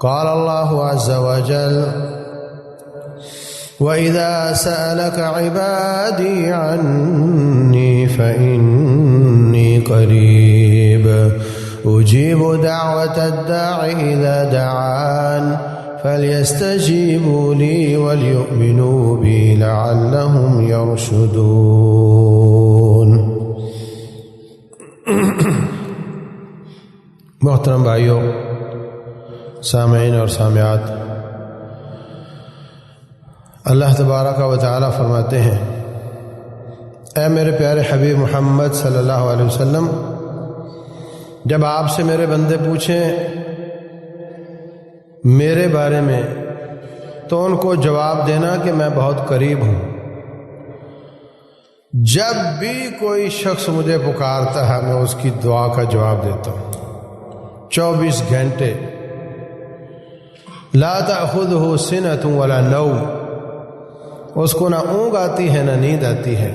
قال الله عز وجل وَإِذَا سَأَلَكَ عِبَادِي عَنِّي فَإِنِّي قَرِيبٌ أُجِيبُ دَعْوَةَ الدَّاعِ إِذَا دَعَانِ فَلْيَسْتَجِيبُوا لِي وَلْيُؤْمِنُوا بِي لَعَلَّهُمْ يَرْشُدُونَ۔ محترم بھائیوں، سامعین اور سامعات، اللہ تبارک و تعالی فرماتے ہیں، اے میرے پیارے حبیب محمد صلی اللہ علیہ وسلم، جب آپ سے میرے بندے پوچھیں میرے بارے میں تو ان کو جواب دینا کہ میں بہت قریب ہوں۔ جب بھی کوئی شخص مجھے پکارتا ہے میں اس کی دعا کا جواب دیتا ہوں، 24 گھنٹے، لا تأخذہ سنۃ ولا نوم، اس کو نہ اونگ آتی ہے نہ نیند آتی ہے۔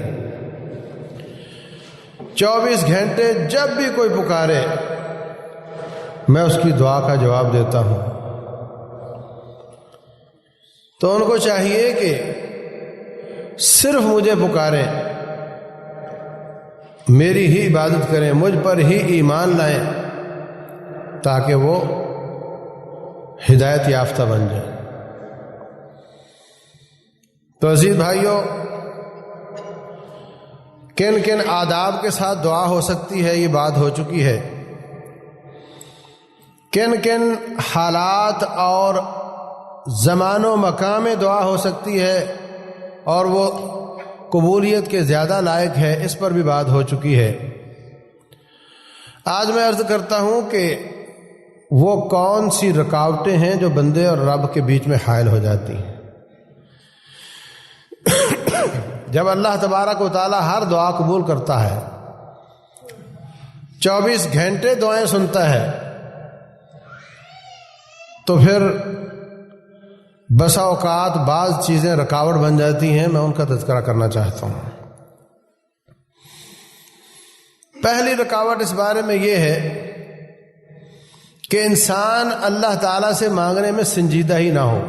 24 گھنٹے جب بھی کوئی پکارے میں اس کی دعا کا جواب دیتا ہوں۔ تو ان کو چاہیے کہ صرف مجھے پکاریں، میری ہی عبادت کریں، مجھ پر ہی ایمان لائیں تاکہ وہ ہدایت یافتہ بن جائیں۔ تو عزیز بھائیوں، کن کن آداب کے ساتھ دعا ہو سکتی ہے یہ بات ہو چکی ہے، کن کن حالات اور زمان و مکان میں دعا ہو سکتی ہے اور وہ قبولیت کے زیادہ لائق ہے، اس پر بھی بات ہو چکی ہے۔ آج میں عرض کرتا ہوں کہ وہ کون سی رکاوٹیں ہیں جو بندے اور رب کے بیچ میں حائل ہو جاتی ہیں۔ جب اللہ تبارک و تعالی ہر دعا قبول کرتا ہے، 24 گھنٹے دعائیں سنتا ہے، تو پھر بسا اوقات بعض چیزیں رکاوٹ بن جاتی ہیں، میں ان کا تذکرہ کرنا چاہتا ہوں۔ پہلی رکاوٹ اس بارے میں یہ ہے کہ انسان اللہ تعالیٰ سے مانگنے میں سنجیدہ ہی نہ ہو۔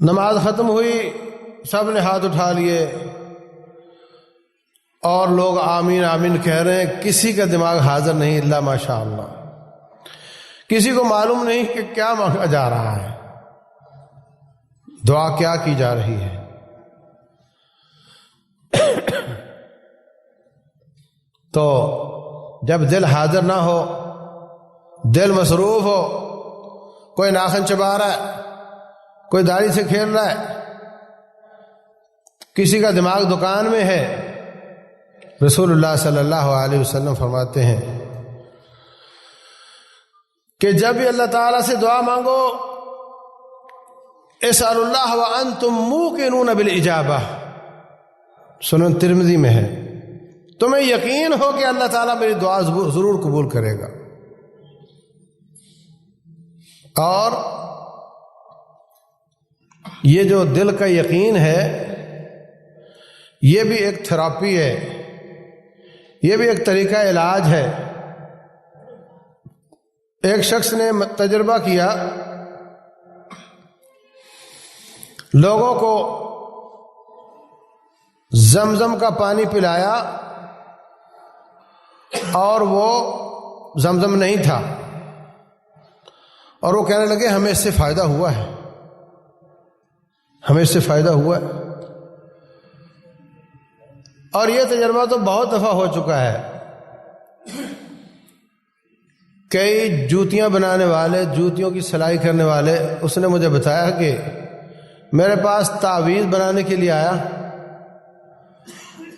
نماز ختم ہوئی، سب نے ہاتھ اٹھا لیے اور لوگ آمین آمین کہہ رہے ہیں، کسی کا دماغ حاضر نہیں الا ماشاء اللہ، کسی کو معلوم نہیں کہ کیا مانگا جا رہا ہے، دعا کیا کی جا رہی ہے۔ تو جب دل حاضر نہ ہو، دل مصروف ہو، کوئی ناخن چبا رہا ہے، کوئی داڑھی سے کھیل رہا ہے، کسی کا دماغ دکان میں ہے، رسول اللہ صلی اللہ علیہ وسلم فرماتے ہیں کہ جب بھی اللہ تعالیٰ سے دعا مانگو، اسأل اللہ وانتم موقنون بالاجابہ، سنن ترمذی میں ہے، تمہیں یقین ہو کہ اللہ تعالیٰ میری دعا ضرور قبول کرے گا۔ اور یہ جو دل کا یقین ہے یہ بھی ایک تھراپی ہے، یہ بھی ایک طریقہ علاج ہے۔ ایک شخص نے تجربہ کیا، لوگوں کو زمزم کا پانی پلایا اور وہ زمزم نہیں تھا، اور وہ کہنے لگے ہمیں اس سے فائدہ ہوا ہے، ہمیں اس سے فائدہ ہوا ہے۔ اور یہ تجربہ تو بہت دفعہ ہو چکا ہے۔ کئی جوتیاں بنانے والے، جوتیوں کی سلائی کرنے والے، اس نے مجھے بتایا کہ میرے پاس تعویذ بنانے کے لیے آیا،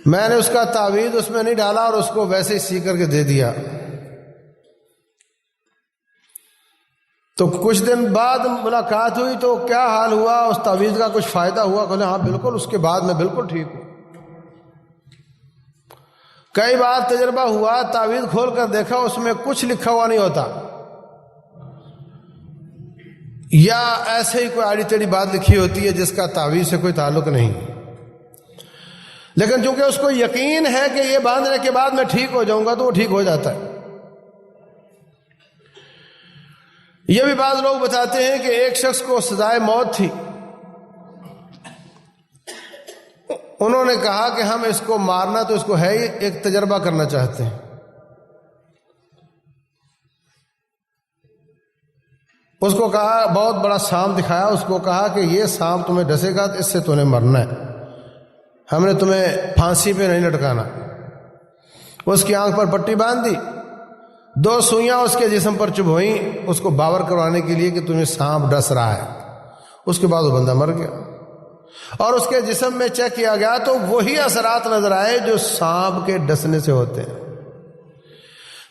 میں نے اس کا تعویذ اس میں نہیں ڈالا اور اس کو ویسے ہی سی کر کے دے دیا۔ تو کچھ دن بعد ملاقات ہوئی تو کیا حال ہوا، اس تعویذ کا کچھ فائدہ ہوا؟ کہنے ہاں بالکل، اس کے بعد میں بالکل ٹھیک ہوں۔ کئی بار تجربہ ہوا، تعویذ کھول کر دیکھا اس میں کچھ لکھا ہوا نہیں ہوتا، یا ایسے ہی کوئی آڑی ٹیڑھی بات لکھی ہوتی ہے جس کا تعویذ سے کوئی تعلق نہیں، لیکن چونکہ اس کو یقین ہے کہ یہ باندھنے کے بعد میں ٹھیک ہو جاؤں گا تو وہ ٹھیک ہو جاتا ہے۔ یہ بھی بعض لوگ بتاتے ہیں کہ ایک شخص کو سزائے موت تھی، انہوں نے کہا کہ ہم اس کو مارنا تو اس کو ہے ہی، ایک تجربہ کرنا چاہتے ہیں۔ اس کو کہا، بہت بڑا سانپ دکھایا، اس کو کہا کہ یہ سانپ تمہیں ڈسے گا تو اس سے تمہیں مرنا ہے، ہم نے تمہیں پھانسی پہ نہیں لٹکانا۔ اس کی آنکھ پر پٹی باندھ دی، 2 سوئیاں اس کے جسم پر چبھوئیں اس کو باور کروانے کے لیے کہ تمہیں سانپ ڈس رہا ہے۔ اس کے بعد وہ بندہ مر گیا، اور اس کے جسم میں چیک کیا گیا تو وہی اثرات نظر آئے جو سانپ کے ڈسنے سے ہوتے ہیں۔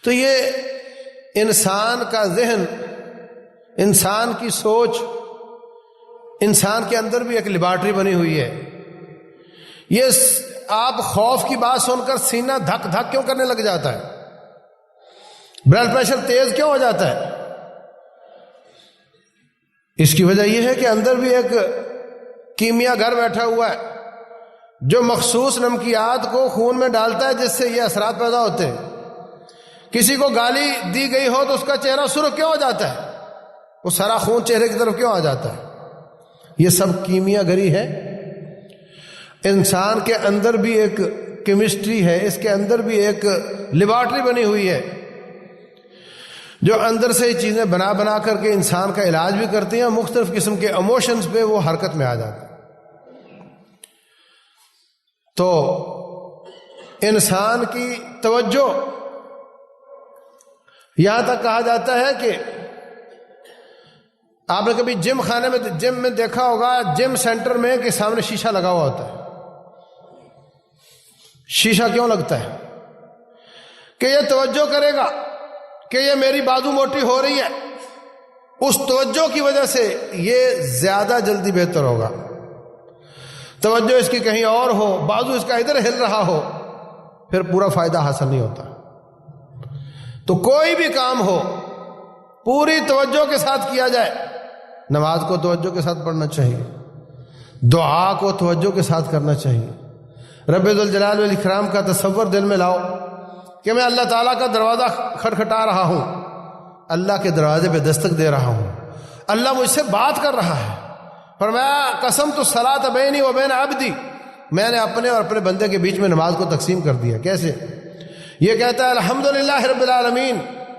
تو یہ انسان کا ذہن، انسان کی سوچ، انسان کے اندر بھی ایک لیبارٹری بنی ہوئی ہے۔ یہ آپ خوف کی بات سن کر سینہ دھک دھک کیوں کرنے لگ جاتا ہے؟ بلڈ پریشر تیز کیوں ہو جاتا ہے؟ اس کی وجہ یہ ہے کہ اندر بھی ایک کیمیا گھر بیٹھا ہوا ہے جو مخصوص نمکیات کو خون میں ڈالتا ہے، جس سے یہ اثرات پیدا ہوتے ہیں۔ کسی کو گالی دی گئی ہو تو اس کا چہرہ سرخ کیوں ہو جاتا ہے؟ وہ سارا خون چہرے کی طرف کیوں آ جاتا ہے؟ یہ سب کیمیا گری ہے۔ انسان کے اندر بھی ایک کیمسٹری ہے، اس کے اندر بھی ایک لیبارٹری بنی ہوئی ہے جو اندر سے چیزیں بنا بنا کر کے انسان کا علاج بھی کرتی ہیں، مختلف قسم کے ایموشنز پہ وہ حرکت میں آ جاتے ہیں۔ تو انسان کی توجہ، یہاں تک کہا جاتا ہے کہ آپ نے کبھی جم میں دیکھا ہوگا، جم سینٹر میں کہ سامنے شیشہ لگا ہوا ہوتا ہے۔ شیشہ کیوں لگتا ہے؟ کہ یہ توجہ کرے گا کہ یہ میری بازو موٹی ہو رہی ہے، اس توجہ کی وجہ سے یہ زیادہ جلدی بہتر ہوگا۔ توجہ اس کی کہیں اور ہو، بازو اس کا ادھر ہل رہا ہو، پھر پورا فائدہ حاصل نہیں ہوتا۔ تو کوئی بھی کام ہو پوری توجہ کے ساتھ کیا جائے۔ نماز کو توجہ کے ساتھ پڑھنا چاہیے، دعا کو توجہ کے ساتھ کرنا چاہیے۔ رب ذوالجلال والاکرام کا تصور دل میں لاؤ کہ میں اللہ تعالیٰ کا دروازہ کھٹکھٹا رہا ہوں، اللہ کے دروازے پہ دستک دے رہا ہوں، اللہ مجھ سے بات کر رہا ہے۔ فرمایا قسمت الصلاۃ بینی و بین عبدی، میں نے اپنے اور اپنے بندے کے بیچ میں نماز کو تقسیم کر دیا۔ کیسے؟ یہ کہتا ہے الحمدللہ رب العالمین،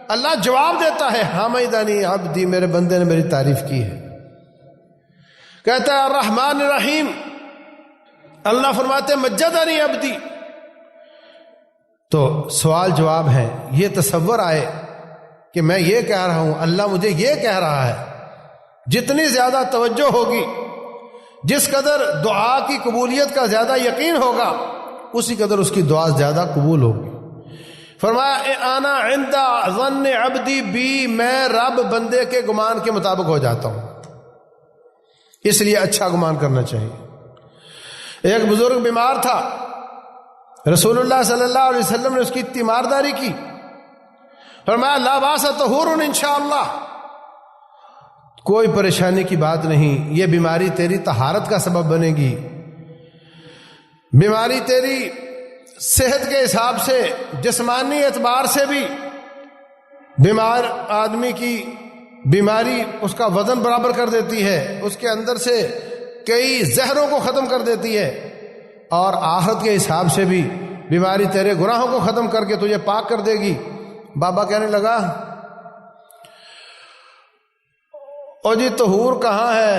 اللہ جواب دیتا ہے حمدنی عبدی، میرے بندے نے میری تعریف کی ہے۔ کہتا ہے الرحمن الرحیم، اللہ فرماتے مجدنی عبدی۔ تو سوال جواب ہے، یہ تصور آئے کہ میں یہ کہہ رہا ہوں، اللہ مجھے یہ کہہ رہا ہے۔ جتنی زیادہ توجہ ہوگی، جس قدر دعا کی قبولیت کا زیادہ یقین ہوگا، اسی قدر اس کی دعا زیادہ قبول ہوگی۔ فرمایا انا عند ظن عبدی بی، میں رب بندے کے گمان کے مطابق ہو جاتا ہوں، اس لیے اچھا گمان کرنا چاہیے۔ ایک بزرگ بیمار تھا، رسول اللہ صلی اللہ علیہ وسلم نے اس کی تیمارداری کی، فرمایا لا باس طہور انشاءاللہ، کوئی پریشانی کی بات نہیں، یہ بیماری تیری طہارت کا سبب بنے گی۔ بیماری تیری صحت کے حساب سے، جسمانی اعتبار سے بھی، بیمار آدمی کی بیماری اس کا وزن برابر کر دیتی ہے، اس کے اندر سے کئی زہروں کو ختم کر دیتی ہے، اور آخرت کے حساب سے بھی بیماری تیرے گناہوں کو ختم کر کے تجھے پاک کر دے گی۔ بابا کہنے لگا او جی طہور کہاں ہے،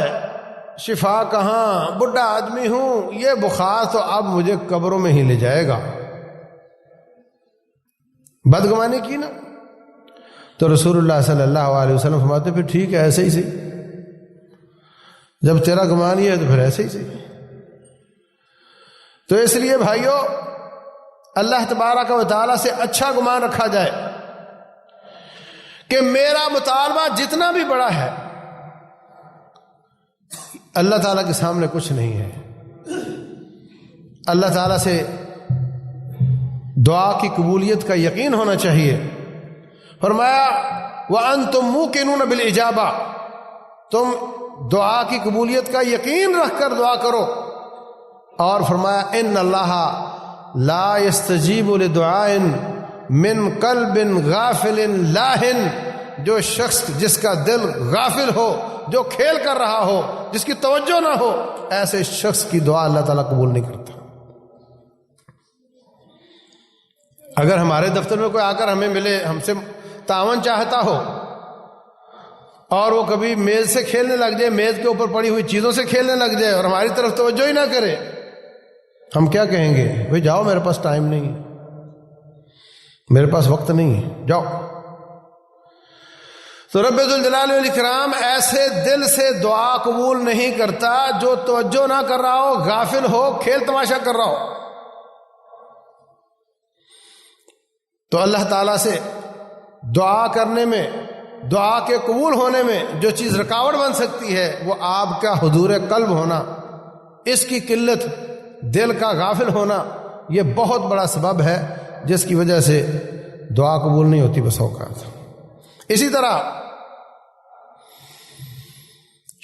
شفا کہاں، بڈھا آدمی ہوں، یہ بخار تو اب مجھے قبروں میں ہی لے جائے گا۔ بدگمانی کی نا؟ تو رسول اللہ صلی اللہ علیہ وسلم فرماتے پھر ٹھیک ہے، ایسے ہی صحیح، جب تیرا گمان یہ ہے تو پھر ایسے ہی صحیح۔ تو اس لیے بھائیو، اللہ تبارک و تعالیٰ سے اچھا گمان رکھا جائے کہ میرا مطالبہ جتنا بھی بڑا ہے، اللہ تعالیٰ کے سامنے کچھ نہیں ہے۔ اللہ تعالیٰ سے دعا کی قبولیت کا یقین ہونا چاہیے۔ فرمایا وَأَنْتُمْ مُوقِنُونَ بِالْإِجَابَةِ، تم دعا کی قبولیت کا یقین رکھ کر دعا کرو۔ اور فرمایا ان اللہ لا يستجیب لدعاء من قلب غافل لاہن جو شخص جس کا دل غافل ہو، جو کھیل کر رہا ہو، جس کی توجہ نہ ہو، ایسے شخص کی دعا اللہ تعالیٰ قبول نہیں کرتا۔ اگر ہمارے دفتر میں کوئی آ کر ہمیں ملے، ہم سے تعاون چاہتا ہو، اور وہ کبھی میز سے کھیلنے لگ جائے، میز کے اوپر پڑی ہوئی چیزوں سے کھیلنے لگ جائے اور ہماری طرف توجہ ہی نہ کرے، ہم کیا کہیں گے؟ بھئی جاؤ، میرے پاس ٹائم نہیں ہے، میرے پاس وقت نہیں ہے، جاؤ۔ تو رب ذوالجلال والاکرام ایسے دل سے دعا قبول نہیں کرتا جو توجہ نہ کر رہا ہو، غافل ہو، کھیل تماشا کر رہا ہو۔ تو اللہ تعالیٰ سے دعا کرنے میں، دعا کے قبول ہونے میں جو چیز رکاوٹ بن سکتی ہے وہ آپ کا حضور قلب ہونا، اس کی قلت، دل کا غافل ہونا، یہ بہت بڑا سبب ہے جس کی وجہ سے دعا قبول نہیں ہوتی بس اوقات۔ اسی طرح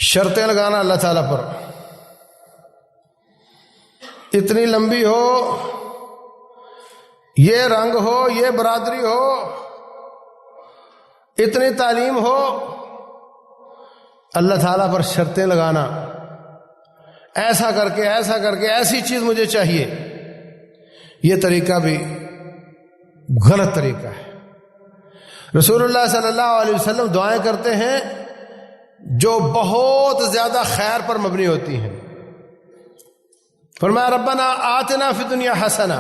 شرطیں لگانا اللہ تعالیٰ پر، اتنی لمبی ہو، یہ رنگ ہو، یہ برادری ہو، اتنی تعلیم ہو، اللہ تعالیٰ پر شرطیں لگانا، ایسا کر کے ایسا کر کے ایسی چیز مجھے چاہیے، یہ طریقہ بھی غلط طریقہ ہے۔ رسول اللہ صلی اللہ علیہ وسلم دعائیں کرتے ہیں جو بہت زیادہ خیر پر مبنی ہوتی ہیں۔ فرمایا ربنا آتنا فی الدنیا حسنہ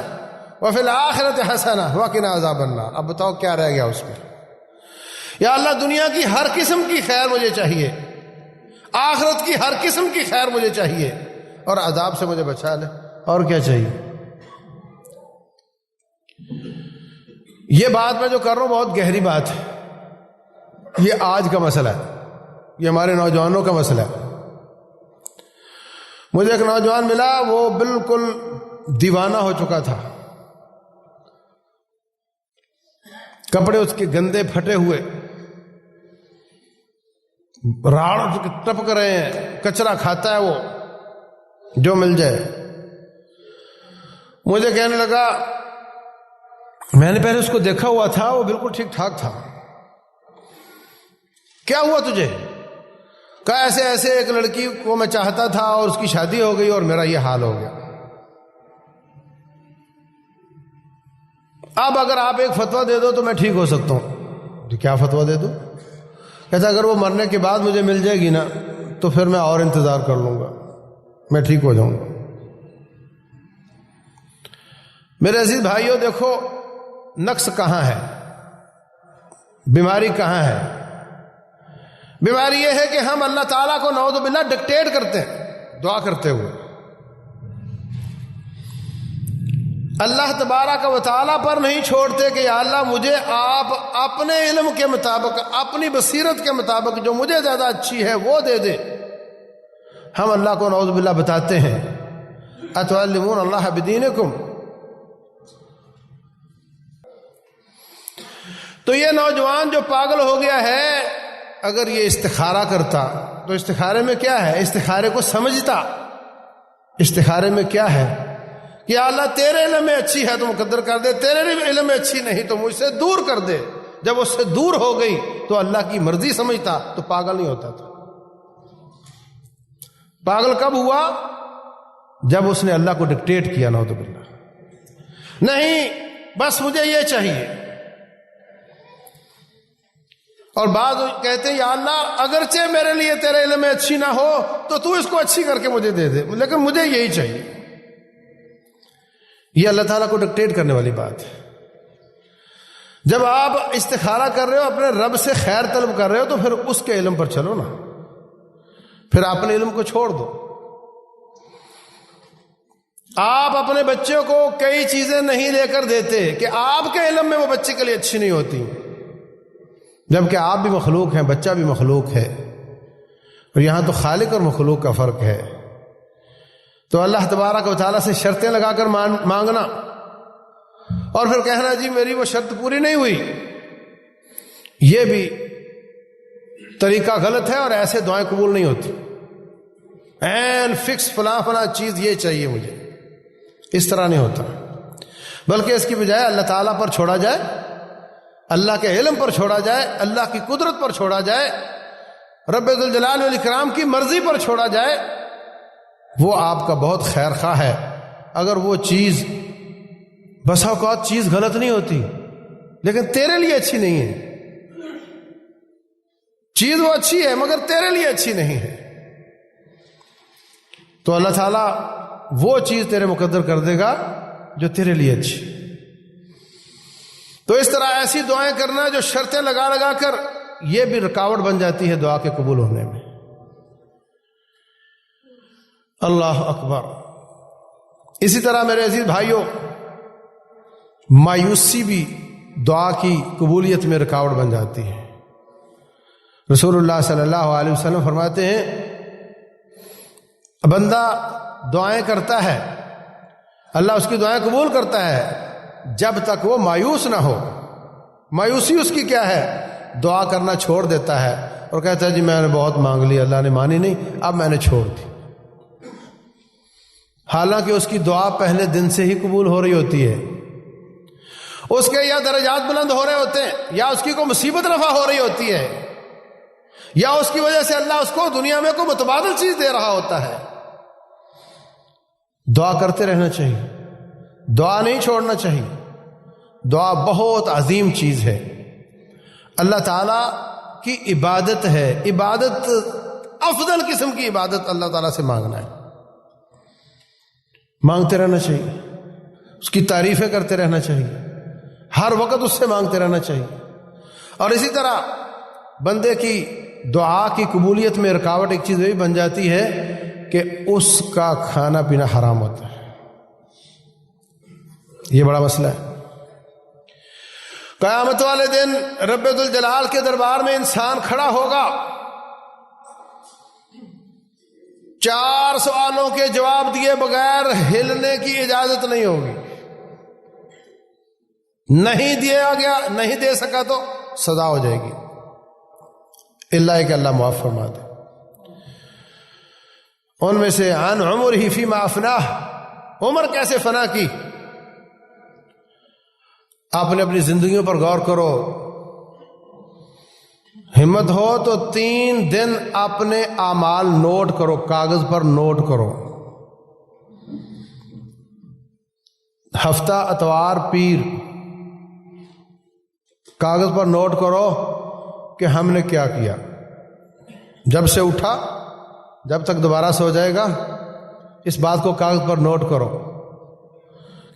وفی الآخرۃ حسنہ وقنا عذاب النار۔ اب بتاؤ کیا رہ گیا اس میں؟ یا اللہ دنیا کی ہر قسم کی خیر مجھے چاہیے، آخرت کی ہر قسم کی خیر مجھے چاہیے، اور عذاب سے مجھے بچا لے، اور کیا چاہیے؟ یہ بات میں جو کر رہا ہوں بہت گہری بات ہے، یہ آج کا مسئلہ ہے، یہ ہمارے نوجوانوں کا مسئلہ ہے۔ مجھے ایک نوجوان ملا، وہ بالکل دیوانہ ہو چکا تھا، کپڑے اس کے گندے پھٹے ہوئے، راڑ ٹپک رہے ہیں، کچرا کھاتا ہے وہ جو مل جائے۔ مجھے کہنے لگا، میں نے پہلے اس کو دیکھا ہوا تھا، وہ بالکل ٹھیک ٹھاک تھا، کیا ہوا تجھے؟ کہا ایسے ایسے ایک لڑکی کو میں چاہتا تھا اور اس کی شادی ہو گئی اور میرا یہ حال ہو گیا۔ اب اگر آپ ایک فتویٰ دے دو تو میں ٹھیک ہو سکتا ہوں۔ تو کیا فتویٰ دے دو؟ کہتا اگر وہ مرنے کے بعد مجھے مل جائے گی نا تو پھر میں اور انتظار کر لوں گا، میں ٹھیک ہو جاؤں گا۔ میرے عزیز بھائیوں، دیکھو نقص کہاں ہے، بیماری کہاں ہے؟ بیماری یہ ہے کہ ہم اللہ تعالیٰ کو نعوذ باللہ ڈکٹیٹ کرتے ہیں دعا کرتے ہوئے، اللہ تبارک و تعالیٰ پر نہیں چھوڑتے کہ یا اللہ مجھے آپ اپنے علم کے مطابق، اپنی بصیرت کے مطابق جو مجھے زیادہ اچھی ہے وہ دے دے۔ ہم اللہ کو نعوذ باللہ بتاتے ہیں اتعلمون اللہ بدینکم۔ تو یہ نوجوان جو پاگل ہو گیا ہے، اگر یہ استخارہ کرتا تو استخارے میں کیا ہے؟ استخارے کو سمجھتا، استخارے میں کیا ہے کہ اللہ تیرے علم میں اچھی ہے تو مقدر کر دے، تیرے علم میں اچھی نہیں تو مجھ سے دور کر دے۔ جب اس سے دور ہو گئی تو اللہ کی مرضی سمجھتا تو پاگل نہیں ہوتا تھا۔ پاگل کب ہوا؟ جب اس نے اللہ کو ڈکٹیٹ کیا، نعوذ باللہ، نہیں بس مجھے یہ چاہیے۔ اور بعض کہتے ہیں یا اللہ اگرچہ میرے لیے تیرے علم میں اچھی نہ ہو تو تو اس کو اچھی کر کے مجھے دے دے، لیکن مجھے یہی چاہیے۔ یہ اللہ تعالیٰ کو ڈکٹیٹ کرنے والی بات ہے۔ جب آپ استخارہ کر رہے ہو، اپنے رب سے خیر طلب کر رہے ہو، تو پھر اس کے علم پر چلو نا، پھر اپنے علم کو چھوڑ دو۔ آپ اپنے بچوں کو کئی چیزیں نہیں لے کر دیتے کہ آپ کے علم میں وہ بچے کے لیے اچھی نہیں ہوتی، جبکہ آپ بھی مخلوق ہیں، بچہ بھی مخلوق ہے، اور یہاں تو خالق اور مخلوق کا فرق ہے۔ تو اللہ تبارک و تعالیٰ سے شرطیں لگا کر مانگنا اور پھر کہنا جی میری وہ شرط پوری نہیں ہوئی، یہ بھی طریقہ غلط ہے، اور ایسے دعائیں قبول نہیں ہوتی۔ این فکس فلاں فلاں چیز یہ چاہیے مجھے، اس طرح نہیں ہوتا، بلکہ اس کی بجائے اللہ تعالیٰ پر چھوڑا جائے، اللہ کے علم پر چھوڑا جائے، اللہ کی قدرت پر چھوڑا جائے، رب ذوالجلال والاکرام کی مرضی پر چھوڑا جائے، وہ آپ کا بہت خیر خواہ ہے۔ اگر وہ چیز، بسا اوقات چیز غلط نہیں ہوتی لیکن تیرے لیے اچھی نہیں ہے، چیز وہ اچھی ہے مگر تیرے لیے اچھی نہیں ہے، تو اللہ تعالیٰ وہ چیز تیرے مقدر کر دے گا جو تیرے لیے اچھی۔ تو اس طرح ایسی دعائیں کرنا جو شرطیں لگا لگا کر یہ بھی رکاوٹ بن جاتی ہے دعا کے قبول ہونے میں۔ اللہ اکبر۔ اسی طرح میرے عزیز بھائیوں، مایوسی بھی دعا کی قبولیت میں رکاوٹ بن جاتی ہے۔ رسول اللہ صلی اللہ علیہ وسلم فرماتے ہیں، بندہ دعائیں کرتا ہے، اللہ اس کی دعائیں قبول کرتا ہے جب تک وہ مایوس نہ ہو۔ مایوسی اس کی کیا ہے؟ دعا کرنا چھوڑ دیتا ہے اور کہتا ہے جی میں نے بہت مانگ لی، اللہ نے مانی نہیں، اب میں نے چھوڑ دی، حالانکہ اس کی دعا پہلے دن سے ہی قبول ہو رہی ہوتی ہے، اس کے یا درجات بلند ہو رہے ہوتے ہیں، یا اس کی کوئی مصیبت رفع ہو رہی ہوتی ہے، یا اس کی وجہ سے اللہ اس کو دنیا میں کوئی متبادل چیز دے رہا ہوتا ہے۔ دعا کرتے رہنا چاہیے، دعا نہیں چھوڑنا چاہیے۔ دعا بہت عظیم چیز ہے، اللہ تعالیٰ کی عبادت ہے، عبادت افضل قسم کی عبادت اللہ تعالیٰ سے مانگنا ہے، مانگتے رہنا چاہیے، اس کی تعریفیں کرتے رہنا چاہیے، ہر وقت اس سے مانگتے رہنا چاہیے۔ اور اسی طرح بندے کی دعا کی قبولیت میں رکاوٹ ایک چیز بھی بن جاتی ہے کہ اس کا کھانا پینا حرام ہوتا ہے، یہ بڑا مسئلہ ہے۔ قیامت والے دن رب ذوالجلال کے دربار میں انسان کھڑا ہوگا، 4 سوالوں کے جواب دیے بغیر ہلنے کی اجازت نہیں ہوگی، نہیں دیا گیا، نہیں دے سکا تو سزا ہو جائے گی، اللہ کہ اللہ معاف فرما دے۔ ان میں سے عن عمرہ فیما افناہ، عمر کیسے فنا کی، آپ نے اپنی زندگیوں پر غور کرو، ہمت ہو تو 3 دن اپنے اعمال نوٹ کرو، کاغذ پر نوٹ کرو، ہفتہ، اتوار، پیر، کاغذ پر نوٹ کرو کہ ہم نے کیا کیا، جب سے اٹھا جب تک دوبارہ سو جائے گا، اس بات کو کاغذ پر نوٹ کرو،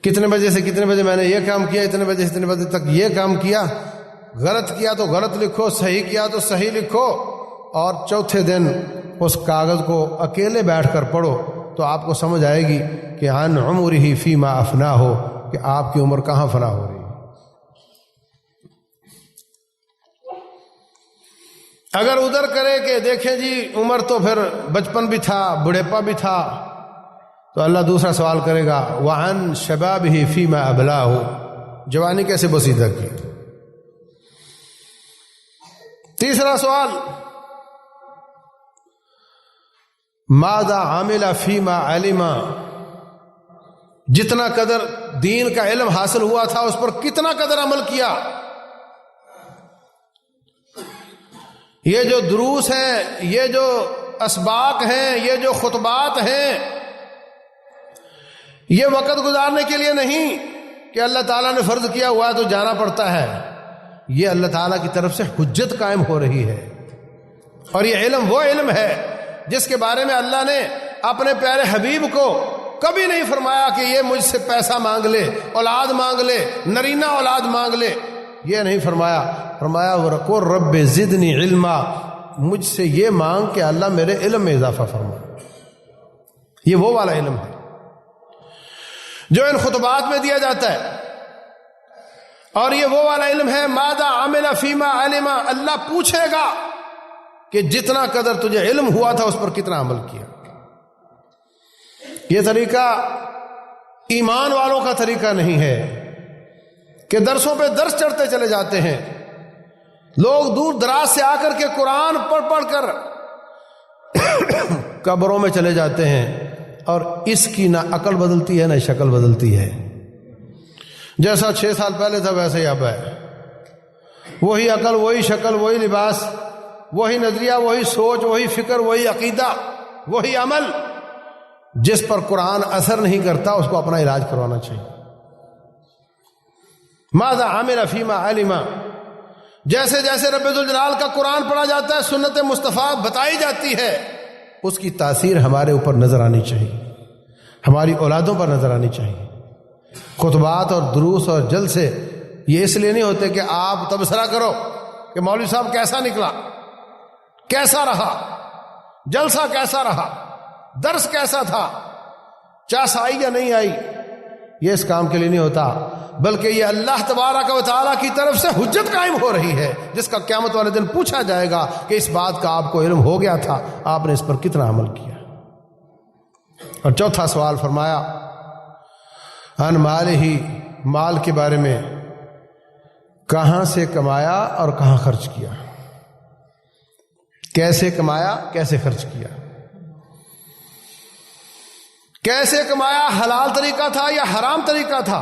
کتنے بجے سے کتنے بجے میں نے یہ کام کیا، اتنے بجے سے اتنے بجے تک یہ کام کیا، غلط کیا تو غلط لکھو، صحیح کیا تو صحیح لکھو، اور چوتھے دن اس کاغذ کو اکیلے بیٹھ کر پڑھو تو آپ کو سمجھ آئے گی کہ عن عمرہ فیما افنا ہو، کہ آپ کی عمر کہاں فنا ہو رہی ہے۔ اگر ادھر کرے کہ دیکھیں جی عمر تو پھر بچپن بھی تھا، بڑھیپا بھی تھا، تو اللہ دوسرا سوال کرے گا وعن شبابہ فیما ابلاہ، جوانی کیسے بسیدہ کی۔ تیسرا سوال ماذا عمل فیما علم، جتنا قدر دین کا علم حاصل ہوا تھا اس پر کتنا قدر عمل کیا۔ یہ جو دروس ہیں، یہ جو اسباق ہیں، یہ جو خطبات ہیں، یہ وقت گزارنے کے لیے نہیں کہ اللہ تعالیٰ نے فرض کیا ہوا ہے تو جانا پڑتا ہے، یہ اللہ تعالیٰ کی طرف سے حجت قائم ہو رہی ہے، اور یہ علم وہ علم ہے جس کے بارے میں اللہ نے اپنے پیارے حبیب کو کبھی نہیں فرمایا کہ یہ مجھ سے پیسہ مانگ لے، اولاد مانگ لے، نرینہ اولاد مانگ لے، یہ نہیں فرمایا۔ فرمایا وَرَقُلْ رَبِّ زِدْنِي عِلْمًا، مجھ سے یہ مانگ کہ اللہ میرے علم میں اضافہ فرما۔ یہ وہ والا علم ہے جو ان خطبات میں دیا جاتا ہے، اور یہ وہ والا علم ہے ماذا عمل فیما علم، اللہ پوچھے گا کہ جتنا قدر تجھے علم ہوا تھا اس پر کتنا عمل کیا۔ یہ طریقہ ایمان والوں کا طریقہ نہیں ہے کہ درسوں پہ درس چڑھتے چلے جاتے ہیں، لوگ دور دراز سے آ کر کے قرآن پڑھ پڑھ کر قبروں میں چلے جاتے ہیں، اور اس کی نہ عقل بدلتی ہے نہ شکل بدلتی ہے، جیسا 6 سال پہلے تھا ویسے ہی اب ہے، وہی عقل، وہی شکل، وہی لباس، وہی نظریہ، وہی سوچ، وہی فکر، وہی عقیدہ، وہی عمل. جس پر قرآن اثر نہیں کرتا اس کو اپنا علاج کروانا چاہیے. ماذا عمل فیما علم، جیسے جیسے رب ذوالجلال کا قرآن پڑھا جاتا ہے، سنت مصطفیٰ بتائی جاتی ہے، اس کی تاثیر ہمارے اوپر نظر آنی چاہیے، ہماری اولادوں پر نظر آنی چاہیے. خطبات اور دروس اور جلسے یہ اس لیے نہیں ہوتے کہ آپ تبصرہ کرو کہ مولوی صاحب کیسا نکلا، کیسا رہا، جلسہ کیسا رہا، درس کیسا تھا، چاس آئی یا نہیں آئی. یہ اس کام کے لیے نہیں ہوتا، بلکہ یہ اللہ تبارک و تعالیٰ کی طرف سے حجت قائم ہو رہی ہے، جس کا قیامت والے دن پوچھا جائے گا کہ اس بات کا آپ کو علم ہو گیا تھا، آپ نے اس پر کتنا عمل کیا. اور چوتھا سوال فرمایا ان مال ہی، مال کے بارے میں، کہاں سے کمایا اور کہاں خرچ کیا، کیسے کمایا، کیسے خرچ کیا، کیسے کمایا، حلال طریقہ تھا یا حرام طریقہ تھا،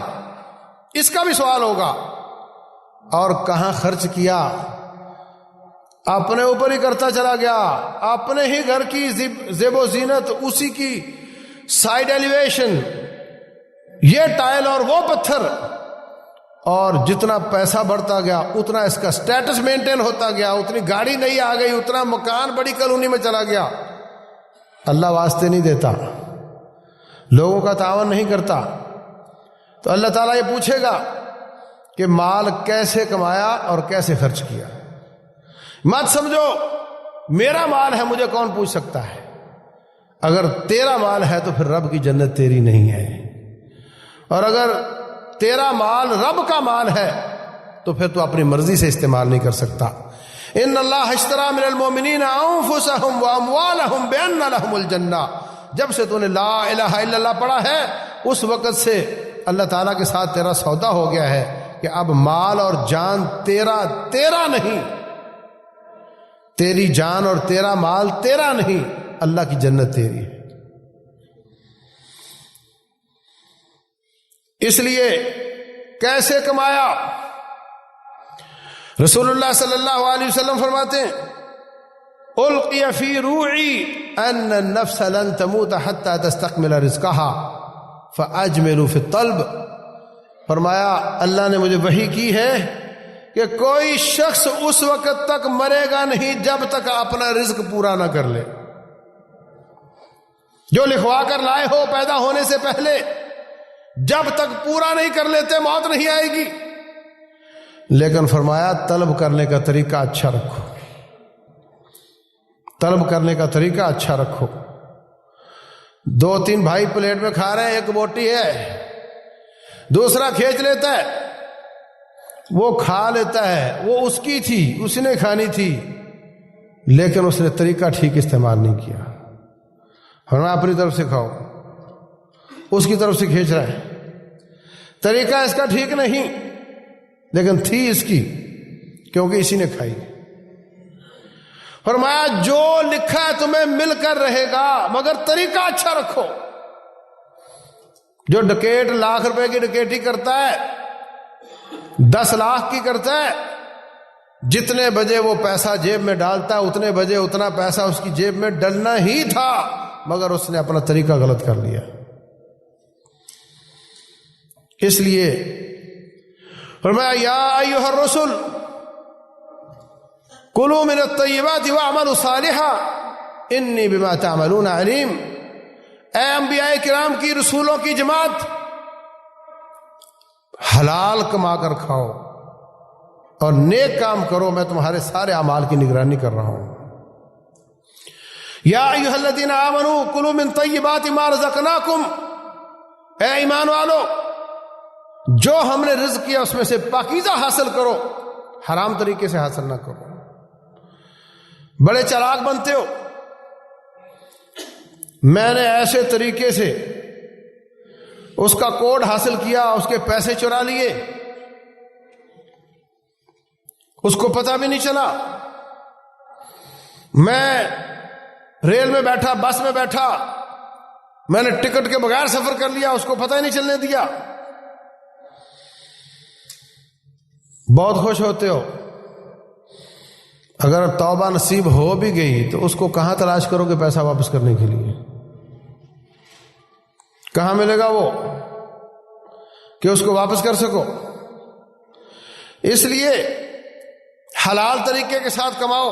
اس کا بھی سوال ہوگا. اور کہاں خرچ کیا، اپنے اوپر ہی کرتا چلا گیا، اپنے ہی گھر کی زیب و زینت، اسی کی سائڈ ایلیویشن، یہ ٹائل اور وہ پتھر، اور جتنا پیسہ بڑھتا گیا اتنا اس کا سٹیٹس مینٹین ہوتا گیا، اتنی گاڑی نہیں آ گئی، اتنا مکان بڑی کالونی میں چلا گیا. اللہ واسطے نہیں دیتا، لوگوں کا تعاون نہیں کرتا، تو اللہ تعالیٰ یہ پوچھے گا کہ مال کیسے کمایا اور کیسے خرچ کیا. مت سمجھو میرا مال ہے مجھے کون پوچھ سکتا ہے. اگر تیرا مال ہے تو پھر رب کی جنت تیری نہیں ہے، اور اگر تیرا مال رب کا مال ہے تو پھر تو اپنی مرضی سے استعمال نہیں کر سکتا. ان اللہ اشتری من المؤمنین انفسهم واموالهم بان لهم الجنہ. جب سے تو نے لا الہ الا اللہ پڑھا ہے اس وقت سے اللہ تعالیٰ کے ساتھ تیرا سودا ہو گیا ہے کہ اب مال اور جان تیرا نہیں، تیری جان اور تیرا مال تیرا نہیں، اللہ کی جنت تیری ہے. اس لیے کیسے کمایا، رسول اللہ صلی اللہ علیہ وسلم فرماتے ہیں القی فی روعی ان النفس لن تموت حتی تستکمل رزقها فاجملوا فی الطلب. فرمایا اللہ نے مجھے وحی کی ہے کہ کوئی شخص اس وقت تک مرے گا نہیں جب تک اپنا رزق پورا نہ کر لے. جو لکھوا کر لائے ہو پیدا ہونے سے پہلے، جب تک پورا نہیں کر لیتے موت نہیں آئے گی. لیکن فرمایا طلب کرنے کا طریقہ اچھا رکھو، طلب کرنے کا طریقہ اچھا رکھو. 2-3 بھائی پلیٹ میں کھا رہے ہیں، ایک بوٹی ہے، دوسرا کھینچ لیتا ہے، وہ کھا لیتا ہے، وہ اس کی تھی، اس نے کھانی تھی، لیکن اس نے طریقہ ٹھیک استعمال نہیں کیا. فرمایا اپنی طرف سے کھاؤ، اس کی طرف سے کھینچ رہا ہے، طریقہ اس کا ٹھیک نہیں، لیکن تھی اس کی کیونکہ اسی نے کھائی. فرمایا جو لکھا ہے تمہیں مل کر رہے گا مگر طریقہ اچھا رکھو. جو ڈکیٹ لاکھ روپے کی ڈکیٹی کرتا ہے، 10 لاکھ کی کرتا ہے، جتنے بجے وہ پیسہ جیب میں ڈالتا ہے اتنے بجے اتنا پیسہ اس کی جیب میں ڈلنا ہی تھا، مگر اس نے اپنا طریقہ غلط کر لیا. اس لیے فرمایا یا ایھا الرسل کلوا من الطیبات واعملوا صالحا انی بما تعملون علیم. اے انبیاء کرام کی، رسولوں کی جماعت، حلال کما کر کھاؤ اور نیک کام کرو، میں تمہارے سارے اعمال کی نگرانی کر رہا ہوں. یا ایھا الذین آمنوا کلوا من طیبات ما رزقناکم. اے ایمان والو، جو ہم نے رزق کیا اس میں سے پاکیزہ حاصل کرو، حرام طریقے سے حاصل نہ کرو. بڑے چلاک بنتے ہو، میں نے ایسے طریقے سے اس کا کوڈ حاصل کیا، اس کے پیسے چرا لیے، اس کو پتہ بھی نہیں چلا. میں ریل میں بیٹھا، بس میں بیٹھا، میں نے ٹکٹ کے بغیر سفر کر لیا، اس کو پتہ ہی نہیں چلنے دیا. بہت خوش ہوتے ہو، اگر توبہ نصیب ہو بھی گئی تو اس کو کہاں تلاش کرو گے پیسہ واپس کرنے کے لیے؟ کہاں ملے گا وہ کہ اس کو واپس کر سکو؟ اس لیے حلال طریقے کے ساتھ کماؤ.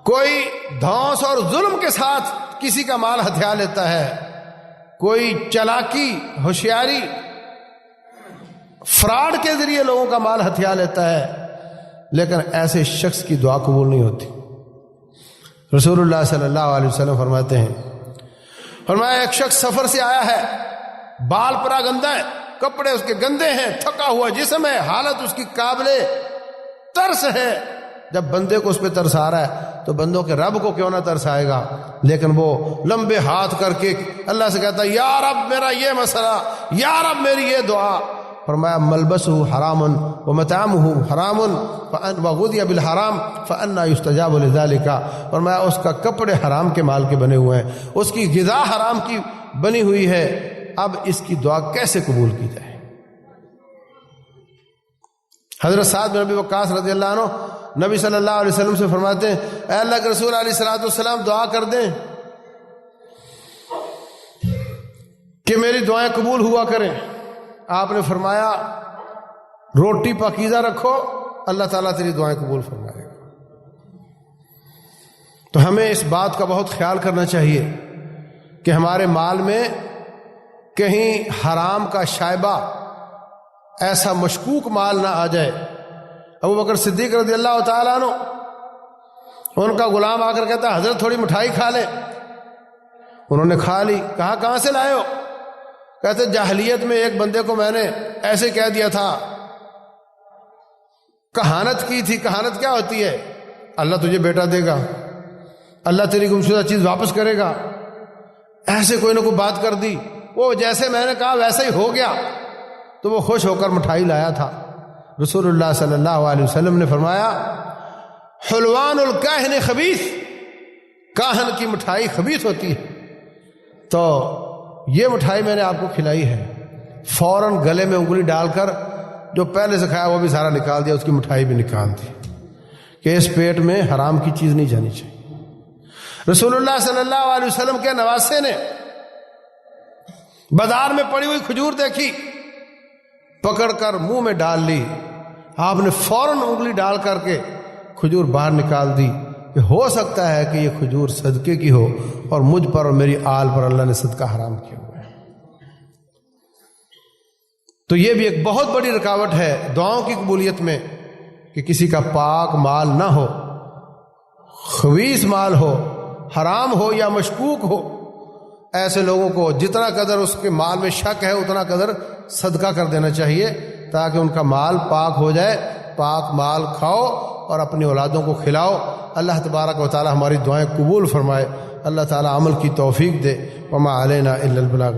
کوئی دھوس اور ظلم کے ساتھ کسی کا مال ہتھیا لیتا ہے، کوئی چلاکی، ہوشیاری، فراڈ کے ذریعے لوگوں کا مال ہتھیا لیتا ہے، لیکن ایسے شخص کی دعا قبول نہیں ہوتی. رسول اللہ صلی اللہ علیہ وسلم فرماتے ہیں، فرمایا ایک شخص سفر سے آیا ہے، بال پرا گندا ہے، کپڑے اس کے گندے ہیں، تھکا ہوا جسم ہے، حالت اس کی قابل ترس ہے. جب بندے کو اس پہ ترس آ رہا ہے تو بندوں کے رب کو کیوں نہ ترس آئے گا؟ لیکن وہ لمبے ہاتھ کر کے اللہ سے کہتا ہے یا رب میرا یہ مسئلہ، یا رب میری یہ دعا. فرمایا ملبسہ حرام ومطعمہ حرام وغذی بالحرام فأنی یستجاب لذلک. فرمایا اس کا کپڑے حرام کے مال کے بنے ہوئے ہیں، اس کی غذا حرام کی بنی ہوئی ہے، اب اس کی دعا کیسے قبول کی جائے؟ حضرت سعد بن ابی وقاص رضی اللہ عنہ نبی صلی اللہ علیہ وسلم سے فرماتے ہیں اے اللہ کے رسول علیہ الصلوۃ والسلام دعا کر دیں کہ میری دعائیں قبول ہوا کریں. آپ نے فرمایا روٹی پاکیزہ رکھو، اللہ تعالیٰ تیری دعائیں قبول فرمائے گا. تو ہمیں اس بات کا بہت خیال کرنا چاہیے کہ ہمارے مال میں کہیں حرام کا شائبہ، ایسا مشکوک مال نہ آ جائے. ابو بکر صدیق رضی اللہ تعالیٰ عنہ، ان کا غلام آ کر کہتا ہے حضرت تھوڑی مٹھائی کھا لیں. انہوں نے کھا لی. کہا کہاں سے لائے ہو؟ کہتے جاہلیت میں ایک بندے کو میں نے ایسے کہہ دیا تھا، کہانت کی تھی. کہانت کیا ہوتی ہے؟ اللہ تجھے بیٹا دے گا، اللہ تیری گمشدہ چیز واپس کرے گا. ایسے کوئی نہ کوئی بات کر دی، وہ جیسے میں نے کہا ویسے ہی ہو گیا، تو وہ خوش ہو کر مٹھائی لایا تھا. رسول اللہ صلی اللہ علیہ وسلم نے فرمایا حلوان الکاہن خبیث، کاہن کی مٹھائی خبیث ہوتی ہے. تو یہ مٹھائی میں نے آپ کو کھلائی ہے. فوراً گلے میں انگلی ڈال کر جو پہلے سے کھایا وہ بھی سارا نکال دیا، اس کی مٹھائی بھی نکال دی کہ اس پیٹ میں حرام کی چیز نہیں جانی چاہیے. رسول اللہ صلی اللہ علیہ وسلم کے نواسے نے بازار میں پڑی ہوئی کھجور دیکھی، پکڑ کر منہ میں ڈال لی. آپ نے فوراً انگلی ڈال کر کے کھجور باہر نکال دی کہ ہو سکتا ہے کہ یہ کھجور صدقے کی ہو اور مجھ پر اور میری آل پر اللہ نے صدقہ حرام کیا ہوا ہے. تو یہ بھی ایک بہت بڑی رکاوٹ ہے دعاؤں کی قبولیت میں کہ کسی کا پاک مال نہ ہو، خبیث مال ہو، حرام ہو یا مشکوک ہو. ایسے لوگوں کو جتنا قدر اس کے مال میں شک ہے اتنا قدر صدقہ کر دینا چاہیے تاکہ ان کا مال پاک ہو جائے. پاک مال کھاؤ اور اپنی اولادوں کو کھلاؤ. اللہ تبارک و تعالی ہماری دعائیں قبول فرمائے. اللہ تعالی عمل کی توفیق دے. وما علینا الا البلاغ.